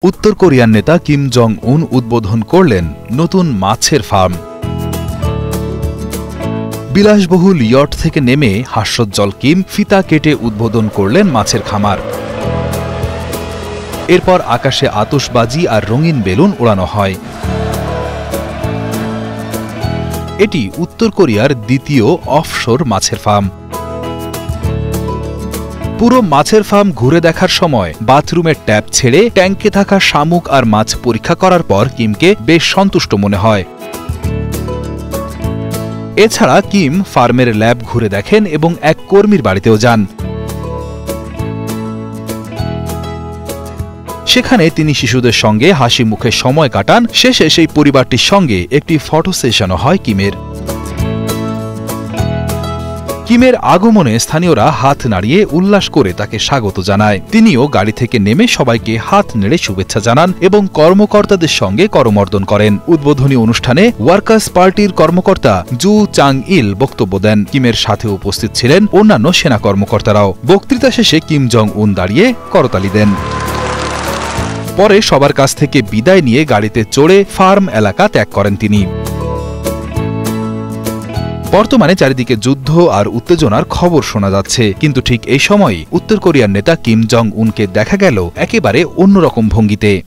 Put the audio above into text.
उत्तर कोरियार नेता किम जong उन उद्बोधन करलेन नतून माछेर फार्म। বিলাসবহুল ইয়ট থেকে নেমে হাস্যোজ্জ্বল কিম ফিতা কেটে উদ্বোধন করলেন মাছের খামার। এরপর আকাশে আতশবাজি আর রঙিন বেলুন ওড়ানো হয়। এটি উত্তর কোরিয়ার দ্বিতীয় অফশোর মাছের ফার্ম। পুরো মাছের ফার্ম ঘুরে দেখার সময় বাথরুমের ট্যাপ ছেড়ে ট্যাঙ্কে থাকা শামুক আর মাছ পরীক্ষা করার পর কিমকে বেশ সন্তুষ্ট মনে হয়। এছাড়া কিম ফার্মের ল্যাব ঘুরে দেখেন এবং এক কর্মীর বাড়িতেও যান। সেখানে তিনি শিশুদের সঙ্গে হাসি মুখে সময় কাটান। শেষে সেই পরিবারটির সঙ্গে একটি ফটো সেশনও হয় কিমের। কিমের আগমনে স্থানীয়রা হাত নাড়িয়ে উল্লাস করে তাকে স্বাগত জানায়। তিনিও গাড়ি থেকে নেমে সবাইকে হাত নেড়ে শুভেচ্ছা জানান এবং কর্মকর্তাদের সঙ্গে করমর্দন করেন। উদ্বোধনী অনুষ্ঠানে ওয়ার্কার্স পার্টির কর্মকর্তা জু চাং ইল বক্তব্য দেন। কিমের সাথে উপস্থিত ছিলেন অন্যান্য সেনা কর্মকর্তারাও। বক্তৃতা শেষে কিম জং উন দাঁড়িয়ে করতালি দেন। পরে সবার কাছ থেকে বিদায় নিয়ে গাড়িতে চড়ে ফার্ম এলাকা ত্যাগ করেন তিনি। বর্তমানে চারিদিকে যুদ্ধ আর উত্তেজনার খবর শোনা যাচ্ছে, কিন্তু ঠিক এই সময়ই উত্তর কোরিয়ার নেতা কিম জং উনকে দেখা গেল একেবারে অন্যরকম ভঙ্গিতে।